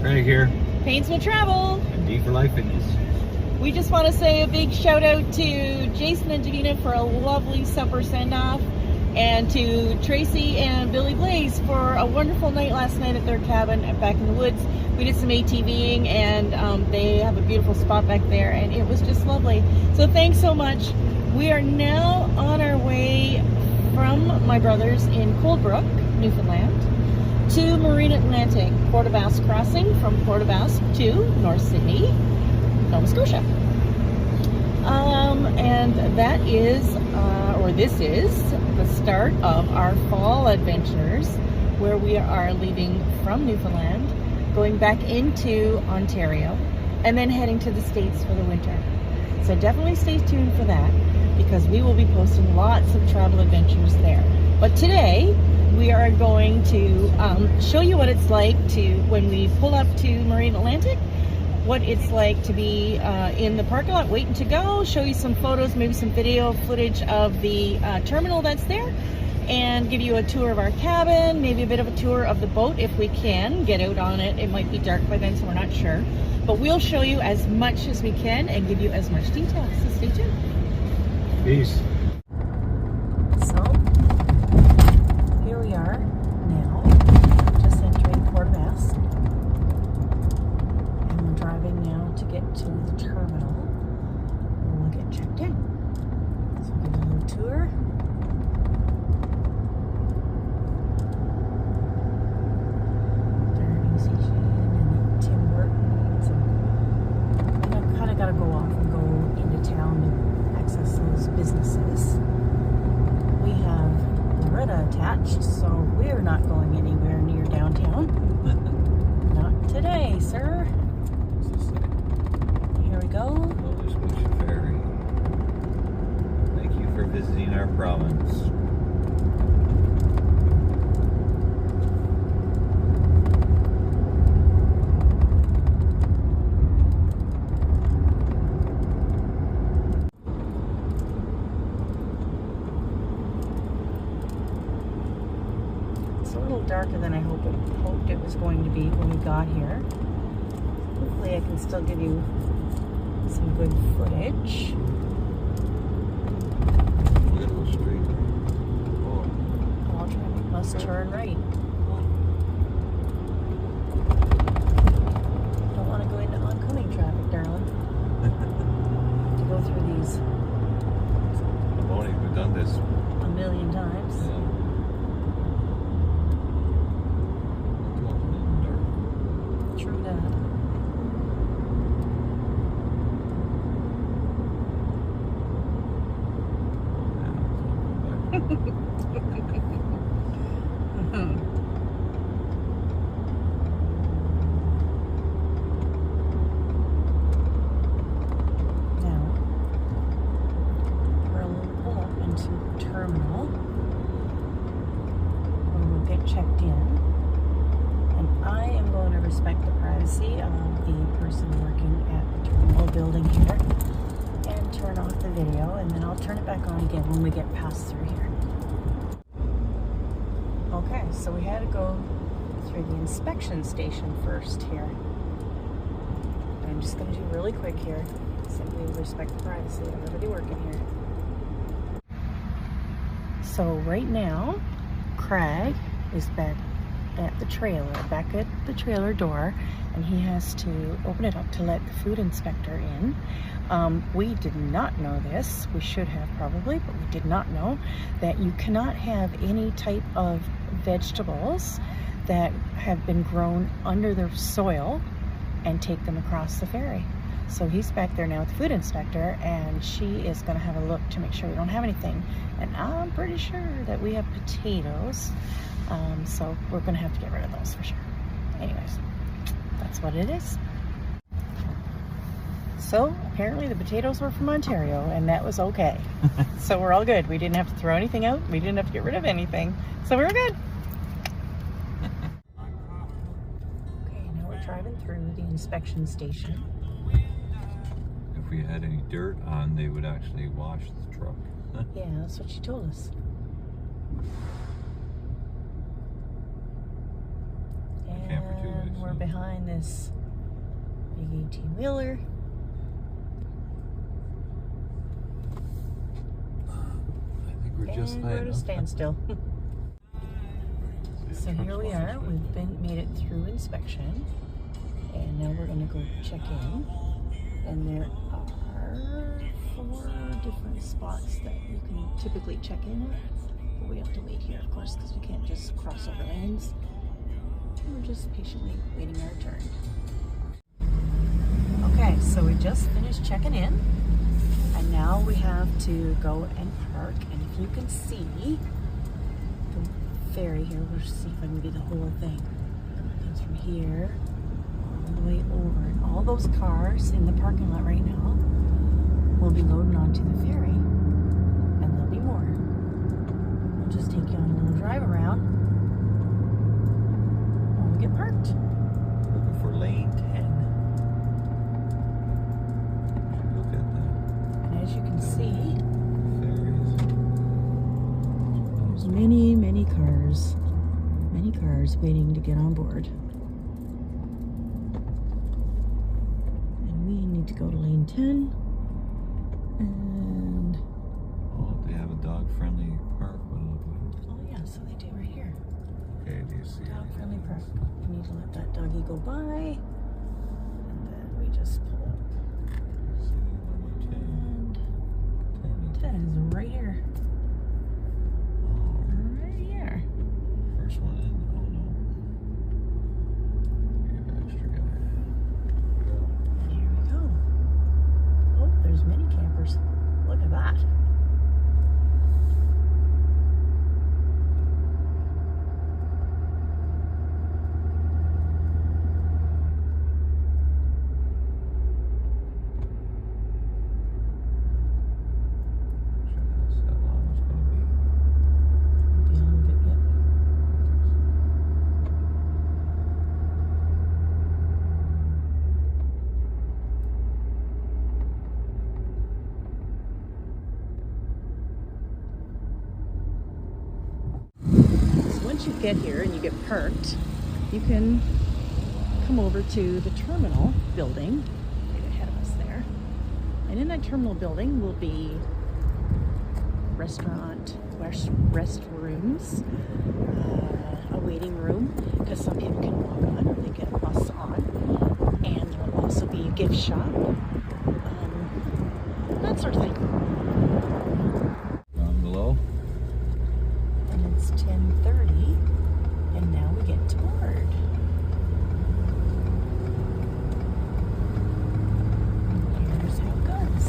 Craig here. Pains will travel. And D for Life Fitness. We just want to say a big shout out to Jason and Davina for a lovely supper send-off, and to Tracy and Billy Blaze for a wonderful night last night at their cabin back in the woods. We did some ATVing, and they have a beautiful spot back there, and it was just lovely. So thanks so much. We are now on our way from my brothers in Coldbrook, Newfoundland, to Marine Atlantic, Port-aux-Basque crossing from Port-aux-Basque to North Sydney, Nova Scotia. And that is, or this is, the start of our fall adventures, where we are leaving from Newfoundland, going back into Ontario, and then heading to the States for the winter. So definitely stay tuned for that, because we will be posting lots of travel adventures there. But today, we are going to show you what it's like to, when we pull up to Marine Atlantic, what it's like to be in the parking lot waiting to go, show you some photos, maybe some video footage of the terminal that's there, and give you a tour of our cabin, maybe a bit of a tour of the boat if we can get out on it. It might be dark by then, so we're not sure. But we'll show you as much as we can and give you as much detail, so stay tuned. Peace. So, here we are now, just entering Port-aux-Basque. And we're driving now to get to the terminal, where we'll get checked in. So we'll give you a little tour. Derby Station and Tim Hortons. And I've kind of got to go off and go into town to access those businesses. We have Loretta attached, so we're not going anywhere near downtown. Not today, sir. Here we go. Cabot Ferry. Thank you for visiting our province. It's a little darker than I hoped it was going to be when we got here. Hopefully I can still give you some good footage. Cabot Straight. All traffic must turn right. Don't want to go into oncoming traffic, darling. To go through these I've only done this. a million times. True that. Now, we're going to pull up into the terminal when we'll get checked in. And I am going to respect the privacy of the person working at the terminal building here and turn off the video, and then I'll turn it back on again when we get past through here. Okay, so we had to go through the inspection station first here. I'm just going to do really quick here, simply respect the privacy of everybody working here. So right now, Craig is back at the trailer door, and he has to open it up to let the food inspector in. We did not know this. We should have probably, but we did not know that you cannot have any type of vegetables that have been grown under the soil and take them across the ferry. So he's back there now with the food inspector, and she is going to have a look to make sure we don't have anything. And I'm pretty sure that we have potatoes, so we're going to have to get rid of those for sure. Anyways, that's what it is. So apparently the potatoes were from Ontario, and that was okay. So we're all good. We didn't have to throw anything out. We didn't have to get rid of anything. So we were good. Okay, now we're driving through the inspection station. If we had any dirt on, they would actually wash the truck. Yeah, that's what she told us. Camper too is. we're behind this big 18-wheeler. I think we're just And high we're at a enough. standstill. So here we are. We've made it through inspection, and now we're going to go check in. And there are 4 different spots that you can typically check in at. But we have to wait here, of course, because we can't just cross over lanes. We're just patiently waiting our turn. Okay, so we just finished checking in, and now we have to go and park. And if you can see the ferry here, we'll see if I can get the whole thing. It comes from here all the way over, and all those cars in the parking lot right now will be loading onto the ferry, and there'll be more. We'll just take you on a little drive around while we get parked. Looking for lane 10. Look at And as you can see, the ferries. there's many cars waiting to get on board. And we need to go to lane 10. And Oh, they have a dog-friendly park. oh yeah, so they do right here. Okay, do you see it? Dog-friendly park. We need to let that doggy go by, and then we just pull up. See number 10. And 10 is right here. Oh, Right here. first one in. Oh no. We have an extra guy. And here we go. Oh, there's many campers. Look at that. Sure that's how long it's going to be. Be a little bit yet. So once you get here and you get parked, you can come over to the terminal building right ahead of us there. And in that terminal building will be restrooms, a waiting room, because some people can walk on or they get a bus on, and there will also be a gift shop, that sort of thing. Down below. And it's 10:30, and now we get to board. Here's how it goes.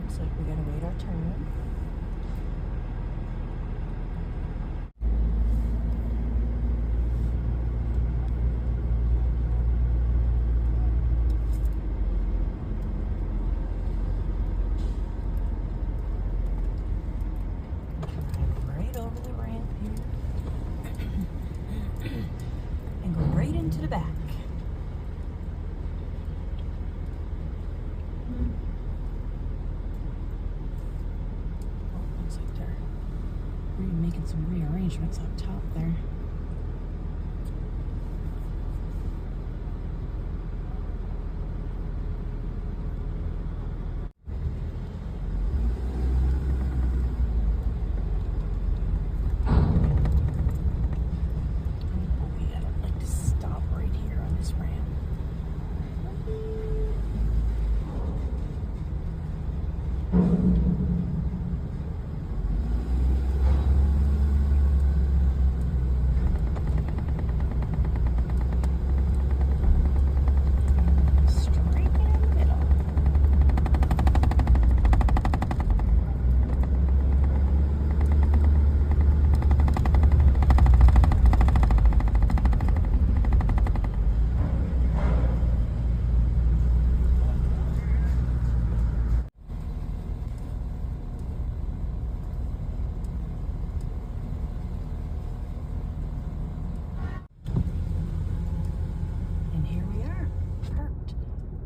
Looks like we gotta wait our turn. Drive right over the ramp here and go right into the back. Looks like they're making some rearrangements up top there. Oh yeah, I'd like to stop right here on this ramp.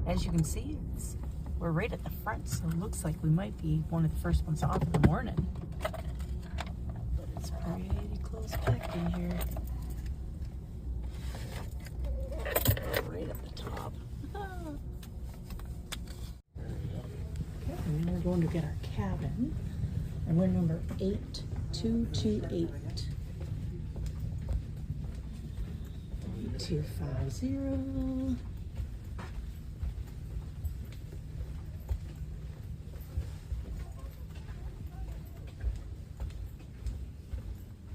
As you can see, we're right at the front, so it looks like we might be one of the first ones off in the morning. But it's pretty close packed in here. Right at the top. Okay, and then we're going to get our cabin. And we're number 8228. 8250.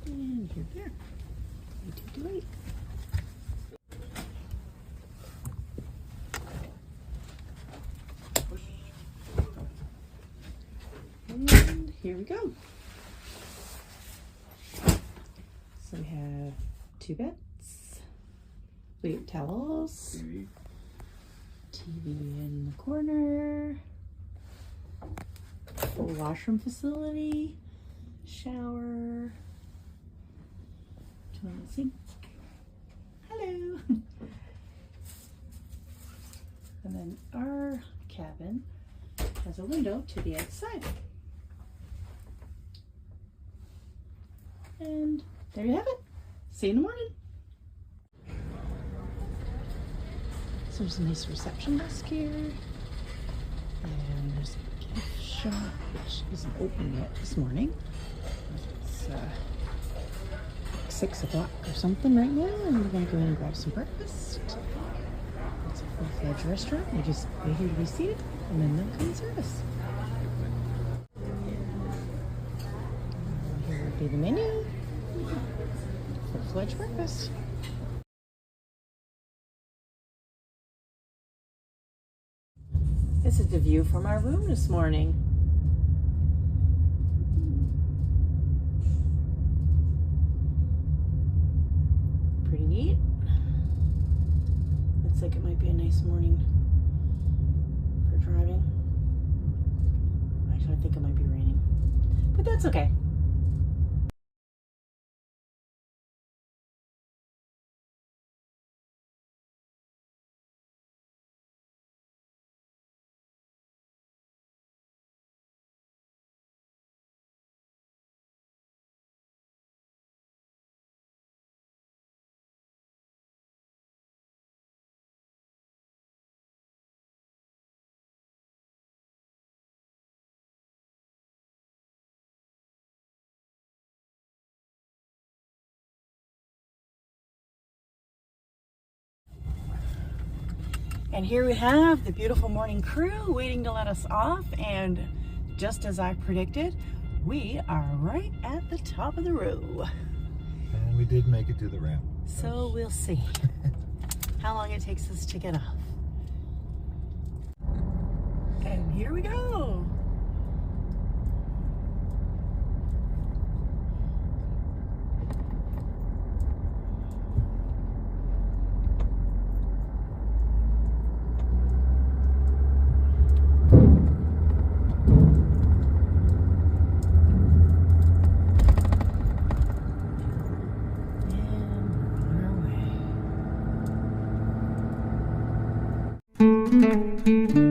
And here we are. 8228. And here we go. So we have 2 beds, we have towels, TV in the corner, full washroom facility, shower, toilet sink. Hello. And then our cabin has a window to the outside. And there you have it. See you in the morning. So there's a nice reception desk here. And there's a gift shop, which isn't open yet this morning. It's 6 o'clock or something right now, and we're going to go in and grab some breakfast. It's a full-fledged restaurant. We just wait here to be seated, and then they'll come and serve us. Here would be the menu. Full-fledged breakfast. This is the view from our room this morning. Pretty neat. Looks like it might be a nice morning for driving. Actually, I think it might be raining, but that's okay. And here we have the beautiful morning crew waiting to let us off, and just as I predicted, we are right at the top of the row. And we did make it to the ramp. So we'll see how long it takes us to get off. And here we go. And on our way.